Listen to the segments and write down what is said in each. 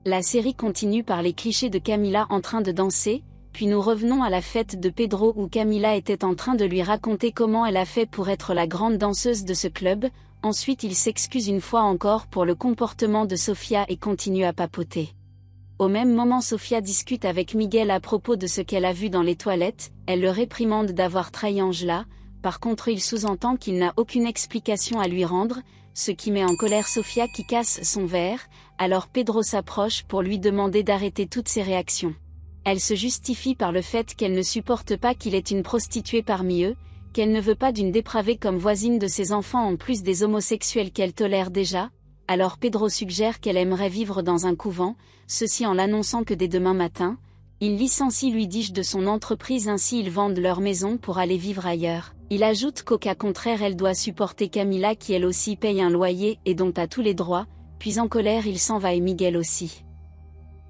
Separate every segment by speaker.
Speaker 1: La série continue par les clichés de Camila en train de danser, puis nous revenons à la fête de Pedro où Camila était en train de lui raconter comment elle a fait pour être la grande danseuse de ce club. Ensuite il s'excuse une fois encore pour le comportement de Sofia et continue à papoter. Au même moment Sofia discute avec Miguel à propos de ce qu'elle a vu dans les toilettes, elle le réprimande d'avoir trahi Angela, par contre il sous-entend qu'il n'a aucune explication à lui rendre, ce qui met en colère Sofia qui casse son verre, alors Pedro s'approche pour lui demander d'arrêter toutes ses réactions. Elle se justifie par le fait qu'elle ne supporte pas qu'il ait une prostituée parmi eux, qu'elle ne veut pas d'une dépravée comme voisine de ses enfants en plus des homosexuels qu'elle tolère déjà, alors Pedro suggère qu'elle aimerait vivre dans un couvent, ceci en l'annonçant que dès demain matin, il licencie Luigi de son entreprise ainsi ils vendent leur maison pour aller vivre ailleurs. Il ajoute qu'au cas contraire elle doit supporter Camila qui elle aussi paye un loyer et dont a tous les droits, puis en colère il s'en va et Miguel aussi.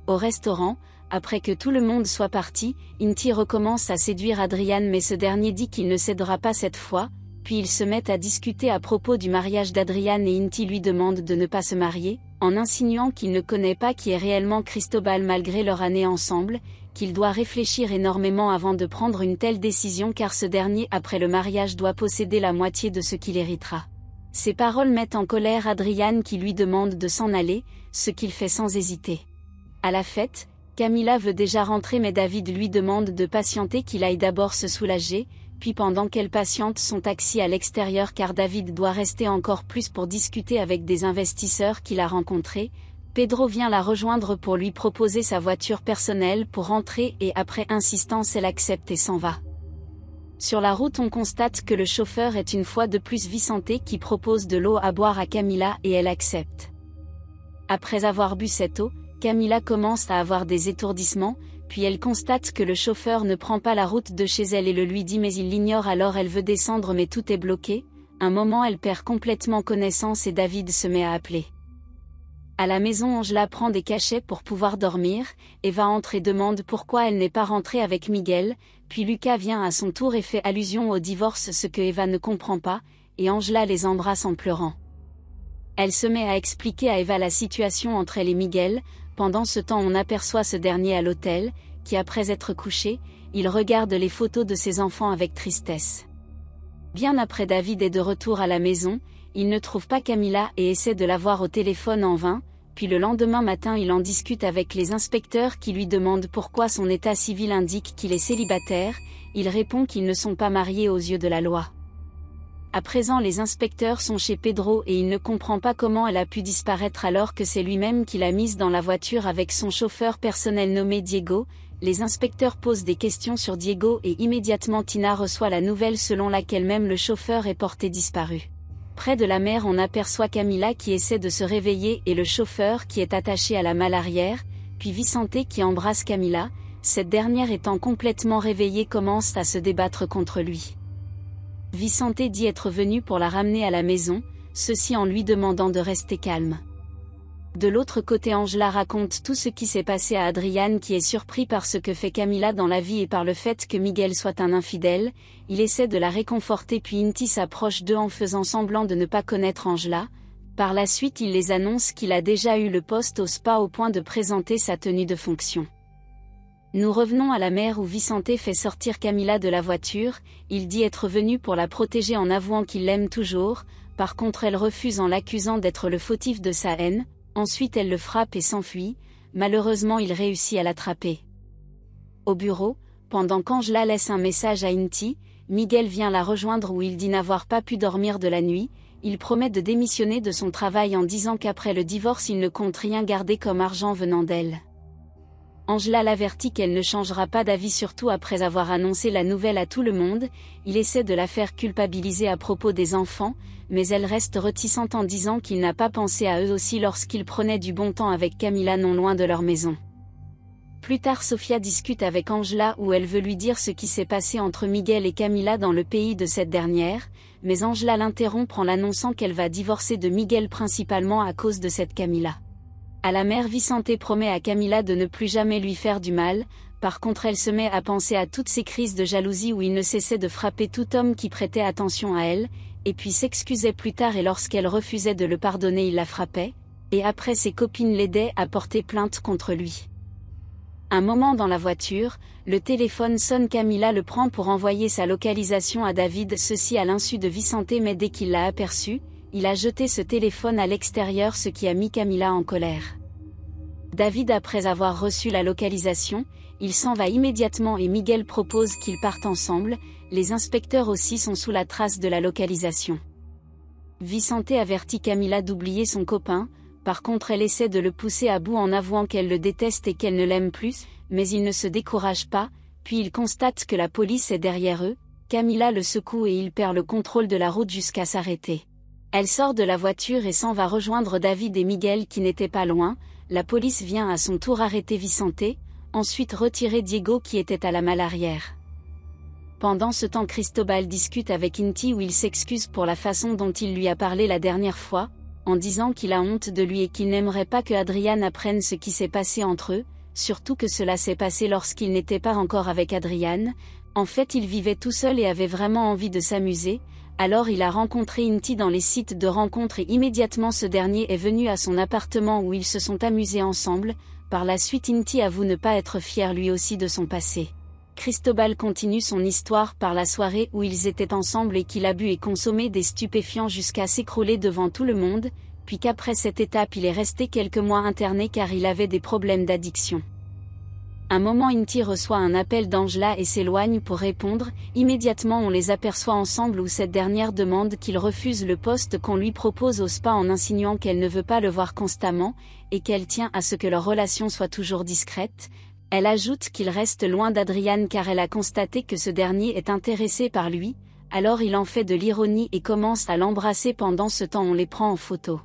Speaker 1: Au restaurant, après que tout le monde soit parti, Inti recommence à séduire Adrian mais ce dernier dit qu'il ne cédera pas cette fois, puis ils se mettent à discuter à propos du mariage d'Adrian et Inti lui demande de ne pas se marier, en insinuant qu'il ne connaît pas qui est réellement Cristobal malgré leur année ensemble, qu'il doit réfléchir énormément avant de prendre une telle décision car ce dernier après le mariage doit posséder la moitié de ce qu'il héritera. Ces paroles mettent en colère Adrian qui lui demande de s'en aller, ce qu'il fait sans hésiter. À la fête, Camila veut déjà rentrer mais David lui demande de patienter qu'il aille d'abord se soulager, puis pendant qu'elle patiente son taxi à l'extérieur car David doit rester encore plus pour discuter avec des investisseurs qu'il a rencontrés, Pedro vient la rejoindre pour lui proposer sa voiture personnelle pour rentrer et après insistance elle accepte et s'en va. Sur la route on constate que le chauffeur est une fois de plus Vicente qui propose de l'eau à boire à Camila et elle accepte. Après avoir bu cette eau, Camila commence à avoir des étourdissements, puis elle constate que le chauffeur ne prend pas la route de chez elle et le lui dit mais il l'ignore alors elle veut descendre mais tout est bloqué, un moment elle perd complètement connaissance et David se met à appeler. À la maison Angela prend des cachets pour pouvoir dormir, Eva entre et demande pourquoi elle n'est pas rentrée avec Miguel, puis Lucas vient à son tour et fait allusion au divorce ce que Eva ne comprend pas, et Angela les embrasse en pleurant. Elle se met à expliquer à Eva la situation entre elle et Miguel. Pendant ce temps on aperçoit ce dernier à l'hôtel, qui après être couché, il regarde les photos de ses enfants avec tristesse. Bien après David est de retour à la maison, il ne trouve pas Camila et essaie de la voir au téléphone en vain, puis le lendemain matin il en discute avec les inspecteurs qui lui demandent pourquoi son état civil indique qu'il est célibataire, il répond qu'ils ne sont pas mariés aux yeux de la loi. À présent les inspecteurs sont chez Pedro et il ne comprend pas comment elle a pu disparaître alors que c'est lui-même qui l'a mise dans la voiture avec son chauffeur personnel nommé Diego. Les inspecteurs posent des questions sur Diego et immédiatement Tina reçoit la nouvelle selon laquelle même le chauffeur est porté disparu. Près de la mer on aperçoit Camila qui essaie de se réveiller et le chauffeur qui est attaché à la malle arrière, puis Vicente qui embrasse Camila, cette dernière étant complètement réveillée commence à se débattre contre lui. Vicente dit être venu pour la ramener à la maison, ceci en lui demandant de rester calme. De l'autre côté Angela raconte tout ce qui s'est passé à Adrian qui est surpris par ce que fait Camila dans la vie et par le fait que Miguel soit un infidèle, il essaie de la réconforter puis Inti s'approche d'eux en faisant semblant de ne pas connaître Angela. Par la suite il les annonce qu'il a déjà eu le poste au spa au point de présenter sa tenue de fonction. Nous revenons à la mer où Vicente fait sortir Camila de la voiture, il dit être venu pour la protéger en avouant qu'il l'aime toujours, par contre elle refuse en l'accusant d'être le fautif de sa haine, ensuite elle le frappe et s'enfuit, malheureusement il réussit à l'attraper. Au bureau, pendant qu'Angela laisse un message à Inti, Miguel vient la rejoindre où il dit n'avoir pas pu dormir de la nuit, il promet de démissionner de son travail en disant qu'après le divorce il ne compte rien garder comme argent venant d'elle. Angela l'avertit qu'elle ne changera pas d'avis surtout après avoir annoncé la nouvelle à tout le monde, il essaie de la faire culpabiliser à propos des enfants, mais elle reste réticente en disant qu'il n'a pas pensé à eux aussi lorsqu'il prenait du bon temps avec Camila non loin de leur maison. Plus tard Sofia discute avec Angela où elle veut lui dire ce qui s'est passé entre Miguel et Camila dans le pays de cette dernière, mais Angela l'interrompt en l'annonçant qu'elle va divorcer de Miguel principalement à cause de cette Camila. À la mère Vicente promet à Camila de ne plus jamais lui faire du mal, par contre elle se met à penser à toutes ces crises de jalousie où il ne cessait de frapper tout homme qui prêtait attention à elle, et puis s'excusait plus tard et lorsqu'elle refusait de le pardonner il la frappait. Et après ses copines l'aidaient à porter plainte contre lui. Un moment dans la voiture, le téléphone sonne. Camila le prend pour envoyer sa localisation à David, ceci à l'insu de Vicente, mais dès qu'il l'a aperçu, il a jeté ce téléphone à l'extérieur, ce qui a mis Camila en colère. David, après avoir reçu la localisation, il s'en va immédiatement et Miguel propose qu'ils partent ensemble. Les inspecteurs aussi sont sous la trace de la localisation. Vicente avertit Camila d'oublier son copain, par contre elle essaie de le pousser à bout en avouant qu'elle le déteste et qu'elle ne l'aime plus, mais il ne se décourage pas, puis il constate que la police est derrière eux. Camila le secoue et il perd le contrôle de la route jusqu'à s'arrêter. Elle sort de la voiture et s'en va rejoindre David et Miguel qui n'étaient pas loin. La police vient à son tour arrêter Vicente, ensuite retirer Diego qui était à la malle arrière. Pendant ce temps, Cristobal discute avec Inti où il s'excuse pour la façon dont il lui a parlé la dernière fois, en disant qu'il a honte de lui et qu'il n'aimerait pas que Adrián apprenne ce qui s'est passé entre eux, surtout que cela s'est passé lorsqu'il n'était pas encore avec Adrián. En fait, il vivait tout seul et avait vraiment envie de s'amuser. Alors il a rencontré Inti dans les sites de rencontres et immédiatement ce dernier est venu à son appartement où ils se sont amusés ensemble. Par la suite, Inti avoue ne pas être fier lui aussi de son passé. Cristobal continue son histoire par la soirée où ils étaient ensemble et qu'il a bu et consommé des stupéfiants jusqu'à s'écrouler devant tout le monde, puis qu'après cette étape il est resté quelques mois interné car il avait des problèmes d'addiction. Un moment, Inti reçoit un appel d'Angela et s'éloigne pour répondre. Immédiatement on les aperçoit ensemble où cette dernière demande qu'il refuse le poste qu'on lui propose au spa en insinuant qu'elle ne veut pas le voir constamment, et qu'elle tient à ce que leur relation soit toujours discrète. Elle ajoute qu'il reste loin d'Adrián car elle a constaté que ce dernier est intéressé par lui, alors il en fait de l'ironie et commence à l'embrasser. Pendant ce temps on les prend en photo.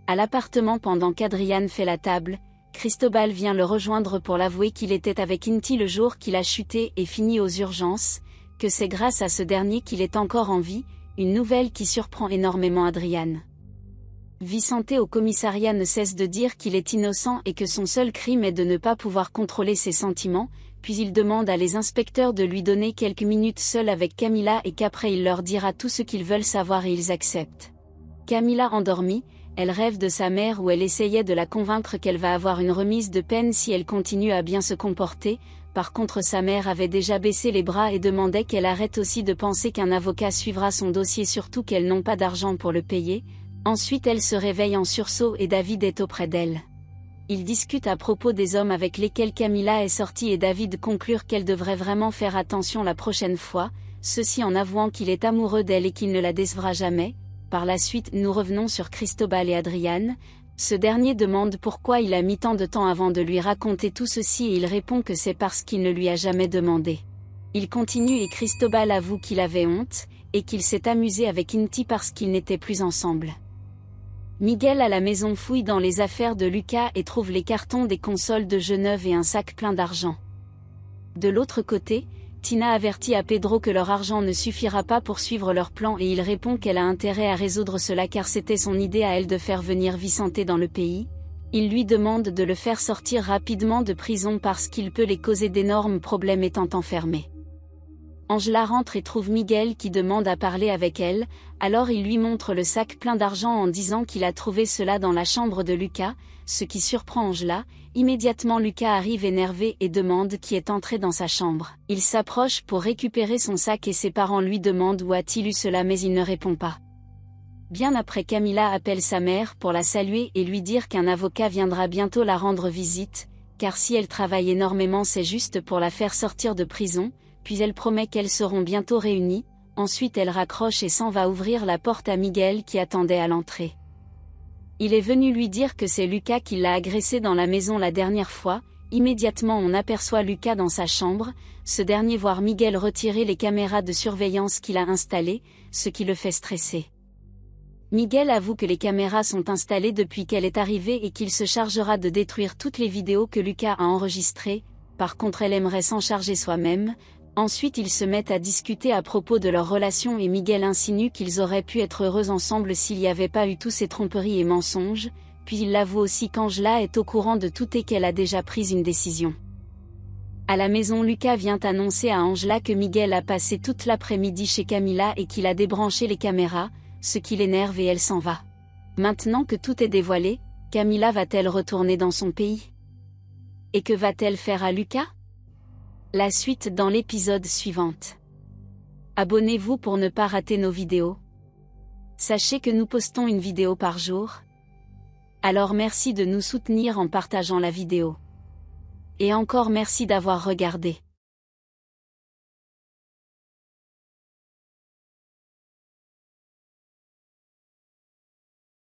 Speaker 1: À l'appartement pendant qu'Adrián fait la table, Cristobal vient le rejoindre pour l'avouer qu'il était avec Inti le jour qu'il a chuté et fini aux urgences, que c'est grâce à ce dernier qu'il est encore en vie, une nouvelle qui surprend énormément Adrián. Vicente au commissariat ne cesse de dire qu'il est innocent et que son seul crime est de ne pas pouvoir contrôler ses sentiments, puis il demande à les inspecteurs de lui donner quelques minutes seul avec Camila et qu'après il leur dira tout ce qu'ils veulent savoir et ils acceptent. Camila endormie, elle rêve de sa mère où elle essayait de la convaincre qu'elle va avoir une remise de peine si elle continue à bien se comporter. Par contre sa mère avait déjà baissé les bras et demandait qu'elle arrête aussi de penser qu'un avocat suivra son dossier, surtout qu'elles n'ont pas d'argent pour le payer. Ensuite elle se réveille en sursaut et David est auprès d'elle. Ils discutent à propos des hommes avec lesquels Camila est sortie et David conclut qu'elle devrait vraiment faire attention la prochaine fois, ceci en avouant qu'il est amoureux d'elle et qu'il ne la décevra jamais. Par la suite nous revenons sur Cristobal et Adrián. Ce dernier demande pourquoi il a mis tant de temps avant de lui raconter tout ceci et il répond que c'est parce qu'il ne lui a jamais demandé. Il continue et Cristobal avoue qu'il avait honte, et qu'il s'est amusé avec Inti parce qu'ils n'étaient plus ensemble. Miguel à la maison fouille dans les affaires de Lucas et trouve les cartons des consoles de jeux neuves et un sac plein d'argent. De l'autre côté, Tina avertit à Pedro que leur argent ne suffira pas pour suivre leur plan et il répond qu'elle a intérêt à résoudre cela car c'était son idée à elle de faire venir Vicente dans le pays. Il lui demande de le faire sortir rapidement de prison parce qu'il peut les causer d'énormes problèmes étant enfermé. Angela rentre et trouve Miguel qui demande à parler avec elle, alors il lui montre le sac plein d'argent en disant qu'il a trouvé cela dans la chambre de Lucas, ce qui surprend Angela. Immédiatement Lucas arrive énervé et demande qui est entré dans sa chambre. Il s'approche pour récupérer son sac et ses parents lui demandent où a-t-il eu cela mais il ne répond pas. Bien après Camila appelle sa mère pour la saluer et lui dire qu'un avocat viendra bientôt la rendre visite, car si elle travaille énormément c'est juste pour la faire sortir de prison. Puis elle promet qu'elles seront bientôt réunies. Ensuite elle raccroche et s'en va ouvrir la porte à Miguel qui attendait à l'entrée. Il est venu lui dire que c'est Lucas qui l'a agressé dans la maison la dernière fois. Immédiatement on aperçoit Lucas dans sa chambre, ce dernier voit Miguel retirer les caméras de surveillance qu'il a installées, ce qui le fait stresser. Miguel avoue que les caméras sont installées depuis qu'elle est arrivée et qu'il se chargera de détruire toutes les vidéos que Lucas a enregistrées. Par contre elle aimerait s'en charger soi-même. Ensuite ils se mettent à discuter à propos de leur relation et Miguel insinue qu'ils auraient pu être heureux ensemble s'il n'y avait pas eu tous ces tromperies et mensonges, puis il l'avoue aussi qu'Angela est au courant de tout et qu'elle a déjà pris une décision. À la maison Lucas vient annoncer à Angela que Miguel a passé toute l'après-midi chez Camila et qu'il a débranché les caméras, ce qui l'énerve et elle s'en va. Maintenant que tout est dévoilé, Camila va-t-elle retourner dans son pays? Et que va-t-elle faire à Lucas? La suite dans l'épisode suivant. Abonnez-vous pour ne pas rater nos vidéos. Sachez que nous postons une vidéo par jour. Alors merci de nous soutenir en partageant la vidéo. Et encore merci d'avoir regardé.